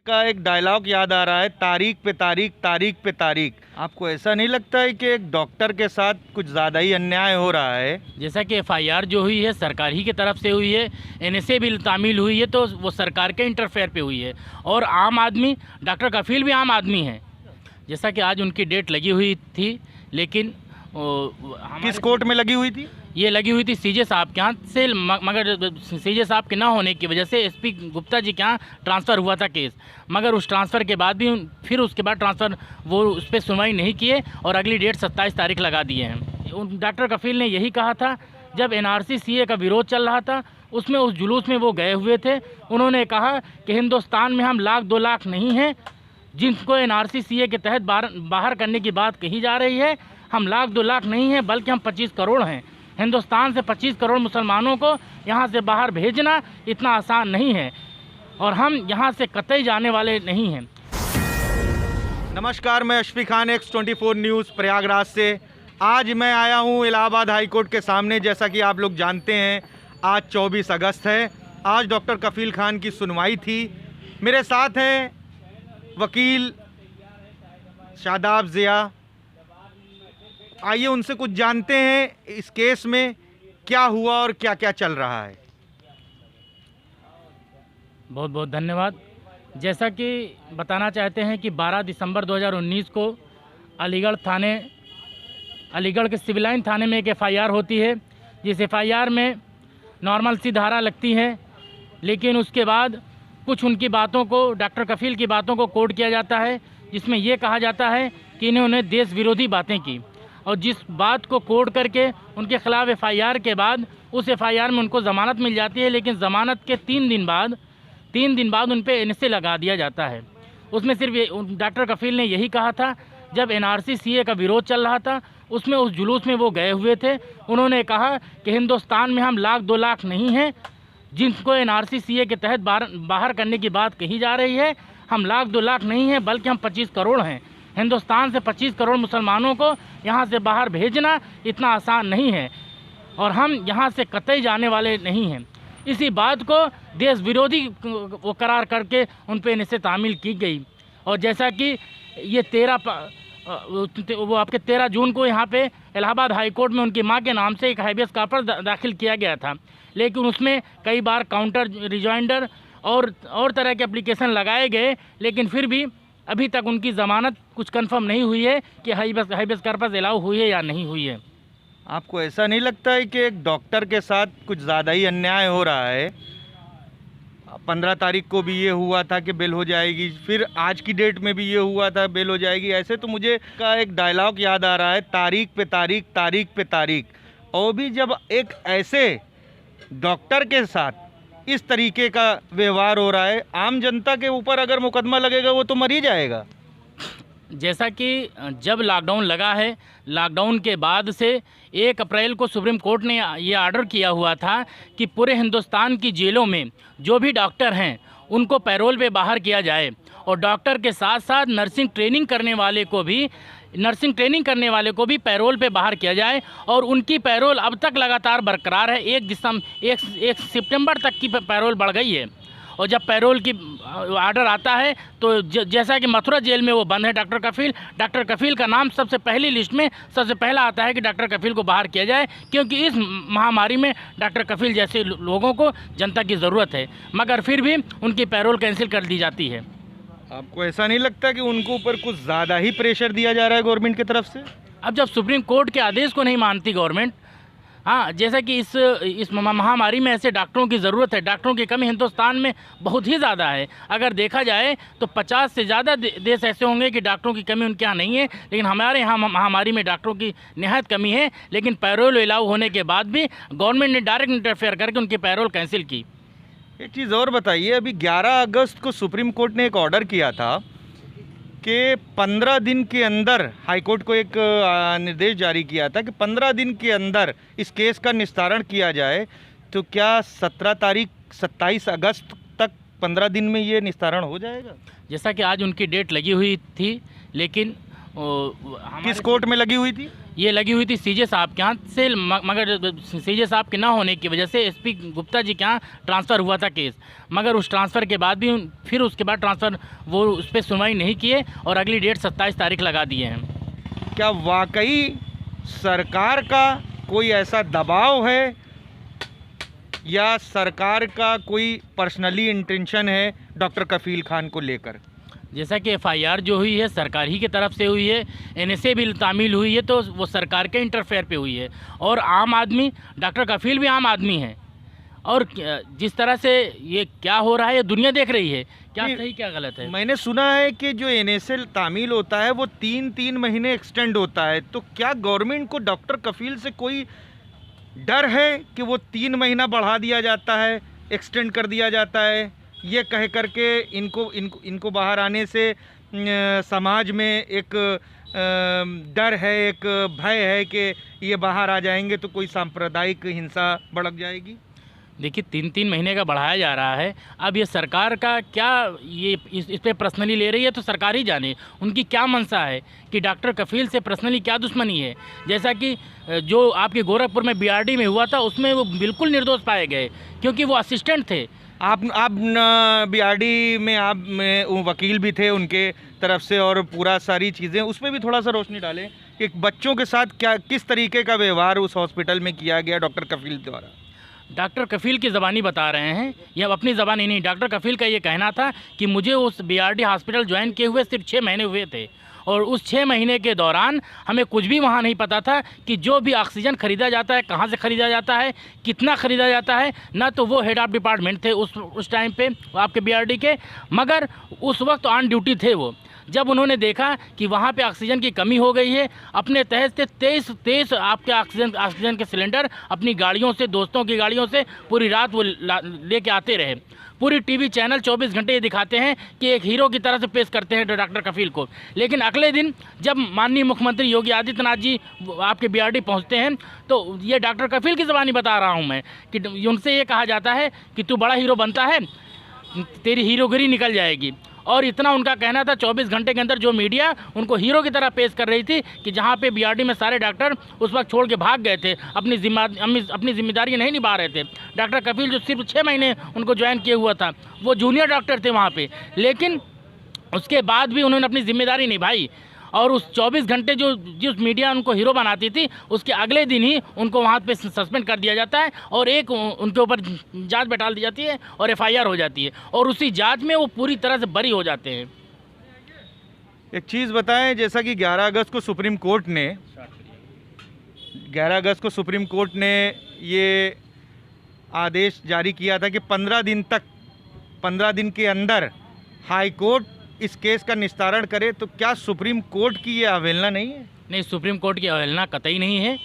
का एक डायलॉग याद आ रहा है, तारीख पे तारीख, तारीख पे तारीख। आपको ऐसा नहीं लगता है कि एक डॉक्टर के साथ कुछ ज़्यादा ही अन्याय हो रहा है? जैसा कि एफआईआर जो हुई है सरकार ही की तरफ से हुई है, एनएसए भी तामील हुई है, तो वो सरकार के इंटरफेयर पे हुई है। और आम आदमी, डॉक्टर कफील भी आम आदमी है। जैसा कि आज उनकी डेट लगी हुई थी, लेकिन किस कोर्ट में लगी हुई थी? ये लगी हुई थी सीजे साहब के यहाँ से, मगर सीजे साहब के ना होने की वजह से एसपी गुप्ता जी के यहाँ ट्रांसफ़र हुआ था केस। मगर उस ट्रांसफ़र के बाद भी फिर उसके बाद ट्रांसफ़र वो उस पर सुनवाई नहीं किए और अगली डेट 27 तारीख लगा दिए हैं। डॉक्टर कफील ने यही कहा था, जब एनआरसी सीए का विरोध चल रहा था उसमें, उस जुलूस में वो गए हुए थे। उन्होंने कहा कि हिंदुस्तान में हम 1-2 लाख नहीं हैं जिनको एनआरसी सीए के तहत बाहर करने की बात कही जा रही है। हम 1-2 लाख नहीं हैं, बल्कि हम 25 करोड़ हैं। हिंदुस्तान से 25 करोड़ मुसलमानों को यहाँ से बाहर भेजना इतना आसान नहीं है और हम यहाँ से कतई जाने वाले नहीं हैं। नमस्कार, मैं अशफी खान, X24 न्यूज़ प्रयागराज से। आज मैं आया हूँ इलाहाबाद हाई कोर्ट के सामने। जैसा कि आप लोग जानते हैं, आज 24 अगस्त है। आज डॉक्टर कफील खान की सुनवाई थी। मेरे साथ हैं वकील शादाब ज़िया। आइए उनसे कुछ जानते हैं इस केस में क्या हुआ और क्या क्या चल रहा है। बहुत बहुत धन्यवाद। जैसा कि बताना चाहते हैं कि 12 दिसंबर 2019 को अलीगढ़ के सिविल लाइन थाने में एक एफआईआर होती है, जिस एफआईआर में नॉर्मल सी धारा लगती है, लेकिन उसके बाद कुछ उनकी बातों को, डॉक्टर कफील की बातों को कोड किया जाता है, जिसमें ये कहा जाता है कि इन्होंने देश विरोधी बातें की। और जिस बात को कोड करके उनके खिलाफ़ एफआईआर के बाद उस एफआईआर में उनको ज़मानत मिल जाती है, लेकिन ज़मानत के 3 दिन बाद उन पर एनएसए लगा दिया जाता है। उसमें सिर्फ डॉक्टर कफील ने यही कहा था, जब एनआरसी सीए का विरोध चल रहा था उसमें, उस जुलूस में वो गए हुए थे। उन्होंने कहा कि हिंदुस्तान में हम 1-2 लाख नहीं हैं जिनको एनआरसी सीए के तहत बाहर करने की बात कही जा रही है। हम 1-2 लाख नहीं हैं, बल्कि हम 25 करोड़ हैं। हिंदुस्तान से 25 करोड़ मुसलमानों को यहाँ से बाहर भेजना इतना आसान नहीं है और हम यहाँ से कतई जाने वाले नहीं हैं। इसी बात को देश विरोधी वो करार करके उन पर एनएसए तामील की गई। और जैसा कि ये 13 जून को यहाँ पे इलाहाबाद हाई कोर्ट में उनकी मां के नाम से एक हैबियस कॉर्पस दाखिल किया गया था, लेकिन उसमें कई बार काउंटर रिजॉइंडर और तरह के एप्लीकेशन लगाए गए, लेकिन फिर भी अभी तक उनकी ज़मानत कुछ कंफर्म नहीं हुई है कि हैबियस कॉर्पस अलाउ हुई है या नहीं हुई है। आपको ऐसा नहीं लगता है कि एक डॉक्टर के साथ कुछ ज़्यादा ही अन्याय हो रहा है? 15 तारीख को भी ये हुआ था कि बेल हो जाएगी, फिर आज की डेट में भी ये हुआ था बेल हो जाएगी। ऐसे तो मुझे का एक डायलॉग याद आ रहा है, तारीख पे तारीख, तारीख पे तारीख। और भी जब एक ऐसे डॉक्टर के साथ इस तरीके का व्यवहार हो रहा है, आम जनता के ऊपर अगर मुकदमा लगेगा वो तो मर ही जाएगा। जैसा कि जब लॉकडाउन लगा है, लॉकडाउन के बाद से 1 अप्रैल को सुप्रीम कोर्ट ने ये आर्डर किया हुआ था कि पूरे हिंदुस्तान की जेलों में जो भी डॉक्टर हैं उनको पैरोल पे बाहर किया जाए, और डॉक्टर के साथ साथ नर्सिंग ट्रेनिंग करने वाले को भी पैरोल पे बाहर किया जाए। और उनकी पैरोल अब तक लगातार बरकरार है। 1 सितंबर तक की पैरोल बढ़ गई है। और जब पैरोल की आर्डर आता है तो जैसा कि मथुरा जेल में वो बंद है डॉक्टर कफील का नाम सबसे पहली लिस्ट में सबसे पहला आता है कि डॉक्टर कफील को बाहर किया जाए, क्योंकि इस महामारी में डॉक्टर कफील जैसे लोगों को जनता की ज़रूरत है। मगर फिर भी उनकी पैरोल कैंसिल कर दी जाती है। आपको ऐसा नहीं लगता कि उनको ऊपर कुछ ज़्यादा ही प्रेशर दिया जा रहा है गवर्नमेंट की तरफ से? अब जब सुप्रीम कोर्ट के आदेश को नहीं मानती गवर्नमेंट, हाँ, जैसा कि इस महामारी में ऐसे डॉक्टरों की ज़रूरत है। डॉक्टरों की कमी हिंदुस्तान में बहुत ही ज़्यादा है। अगर देखा जाए तो 50 से ज़्यादा देश ऐसे होंगे कि डॉक्टरों की कमी उनके यहाँ नहीं है, लेकिन हमारे यहाँ महामारी में डॉक्टरों की निहायत कमी है। लेकिन पैरोल अलाउ होने के बाद भी गवर्नमेंट ने डायरेक्ट इंटरफेयर करके उनकी पैरोल कैंसिल की। एक चीज़ और बताइए, अभी 11 अगस्त को सुप्रीम कोर्ट ने एक ऑर्डर किया था कि 15 दिन के अंदर, हाई कोर्ट को एक निर्देश जारी किया था कि 15 दिन के अंदर इस केस का निस्तारण किया जाए। तो क्या 27 अगस्त तक 15 दिन में ये निस्तारण हो जाएगा? जैसा कि आज उनकी डेट लगी हुई थी, लेकिन किस कोर्ट में लगी हुई थी? ये लगी हुई थी सीजे साहब के यहाँ से, मगर सीजे साहब के ना होने की वजह से एसपी गुप्ता जी के यहाँ ट्रांसफ़र हुआ था केस, मगर उस ट्रांसफ़र के बाद भी फिर उसके बाद ट्रांसफ़र वो उस पर सुनवाई नहीं किए और अगली डेट 27 तारीख लगा दिए हैं। क्या वाकई सरकार का कोई ऐसा दबाव है या सरकार का कोई पर्सनली इंटेंशन है डॉक्टर कफील खान को लेकर? जैसा कि एफआईआर जो हुई है सरकार ही की तरफ से हुई है, एनएसए भी तामील हुई है, तो वो सरकार के इंटरफेयर पे हुई है। और आम आदमी, डॉक्टर कफील भी आम आदमी है, और जिस तरह से ये क्या हो रहा है ये दुनिया देख रही है, क्या सही क्या गलत है। मैंने सुना है कि जो एनएसए तामील होता है वो 3-3 महीने एक्सटेंड होता है, तो क्या गवर्नमेंट को डॉक्टर कफील से कोई डर है कि वो 3 महीना बढ़ा दिया जाता है, एक्सटेंड कर दिया जाता है, ये कह करके इनको बाहर आने से समाज में एक डर है, एक भय है कि ये बाहर आ जाएंगे तो कोई सांप्रदायिक हिंसा भड़क जाएगी? देखिए 3-3 महीने का बढ़ाया जा रहा है। अब ये सरकार का क्या, ये इस पे पर्सनली ले रही है तो सरकार ही जाने उनकी क्या मंशा है कि डॉक्टर कफील से पर्सनली क्या दुश्मनी है। जैसा कि जो आपके गोरखपुर में बीआरडी में हुआ था उसमें वो बिल्कुल निर्दोष पाए गए क्योंकि वो असिस्टेंट थे। आप बीआरडी में आप वो वकील भी थे उनके तरफ से, और पूरा सारी चीज़ें उस पर भी थोड़ा सा रोशनी डालें कि बच्चों के साथ क्या किस तरीके का व्यवहार उस हॉस्पिटल में किया गया डॉक्टर कफील द्वारा। डॉक्टर कफील की ज़बानी बता रहे हैं, यह अपनी ज़बानी नहीं, डॉक्टर कफील का ये कहना था कि मुझे उस बीआरडी हॉस्पिटल ज्वाइन किए हुए सिर्फ 6 महीने हुए थे और उस 6 महीने के दौरान हमें कुछ भी वहाँ नहीं पता था कि जो भी ऑक्सीजन ख़रीदा जाता है कहाँ से ख़रीदा जाता है, कितना ख़रीदा जाता है। ना तो वो हेड ऑफ़ डिपार्टमेंट थे उस टाइम पे आपके बीआरडी के, मगर उस वक्त ऑन ड्यूटी थे वो। जब उन्होंने देखा कि वहाँ पे ऑक्सीजन की कमी हो गई है, अपने तहत से 23 आपके ऑक्सीजन के सिलेंडर अपनी गाड़ियों से, दोस्तों की गाड़ियों से पूरी रात वो लेके आते रहे। पूरी टीवी चैनल 24 घंटे ये दिखाते हैं कि एक हीरो की तरह से पेश करते हैं डॉक्टर कफील को। लेकिन अगले दिन जब माननीय मुख्यमंत्री योगी आदित्यनाथ जी आपके बीआरडी पहुंचते हैं तो ये डॉक्टर कफील की ज़बानी बता रहा हूं मैं कि उनसे ये कहा जाता है कि तू बड़ा हीरो बनता है, तेरी हीरोगिरी निकल जाएगी। और इतना उनका कहना था 24 घंटे के अंदर जो मीडिया उनको हीरो की तरह पेश कर रही थी कि जहाँ पे बीआरडी में सारे डॉक्टर उस वक्त छोड़ के भाग गए थे, अपनी जिम्मेदारी नहीं निभा रहे थे। डॉक्टर कफील जो सिर्फ 6 महीने उनको ज्वाइन किया हुआ था, वो जूनियर डॉक्टर थे वहाँ पे, लेकिन उसके बाद भी उन्होंने अपनी जिम्मेदारी निभाई। और उस 24 घंटे जिस मीडिया उनको हीरो बनाती थी उसके अगले दिन ही उनको वहाँ पे सस्पेंड कर दिया जाता है और एक उनके ऊपर जांच बैठा दी जाती है और एफआईआर हो जाती है और उसी जांच में वो पूरी तरह से बरी हो जाते हैं। एक चीज़ बताएं, जैसा कि 11 अगस्त को सुप्रीम कोर्ट ने ये आदेश जारी किया था कि 15 दिन के अंदर हाई कोर्ट इस केस का निस्तारण करे, तो क्या सुप्रीम कोर्ट की ये अवहेलना नहीं है? नहीं, सुप्रीम कोर्ट की अवहेलना कतई नहीं है।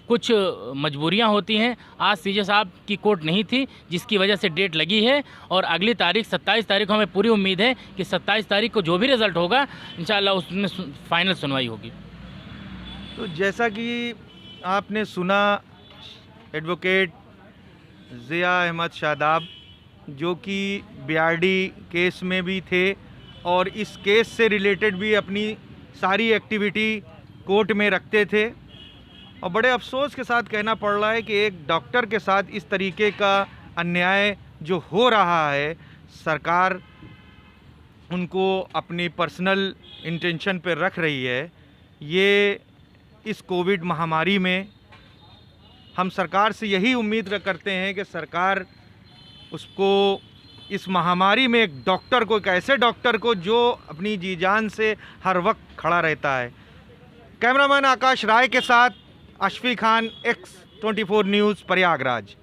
कुछ मजबूरियां होती हैं। आज सीजे साहब की कोर्ट नहीं थी जिसकी वजह से डेट लगी है और अगली तारीख 27 तारीख को हमें पूरी उम्मीद है कि 27 तारीख को जो भी रिज़ल्ट होगा इंशाअल्लाह उसमें फाइनल सुनवाई होगी। तो जैसा कि आपने सुना, एडवोकेट ज़िया अहमद शादाब जो कि बीआरडी केस में भी थे और इस केस से रिलेटेड भी अपनी सारी एक्टिविटी कोर्ट में रखते थे, और बड़े अफसोस के साथ कहना पड़ रहा है कि एक डॉक्टर के साथ इस तरीके का अन्याय जो हो रहा है, सरकार उनको अपनी पर्सनल इंटेंशन पे रख रही है। ये इस कोविड महामारी में हम सरकार से यही उम्मीद करते हैं कि सरकार उसको इस महामारी में एक डॉक्टर को, एक ऐसे डॉक्टर को जो अपनी जी जान से हर वक्त खड़ा रहता है। कैमरामैन आकाश राय के साथ अशफी खान, X24 न्यूज़, प्रयागराज।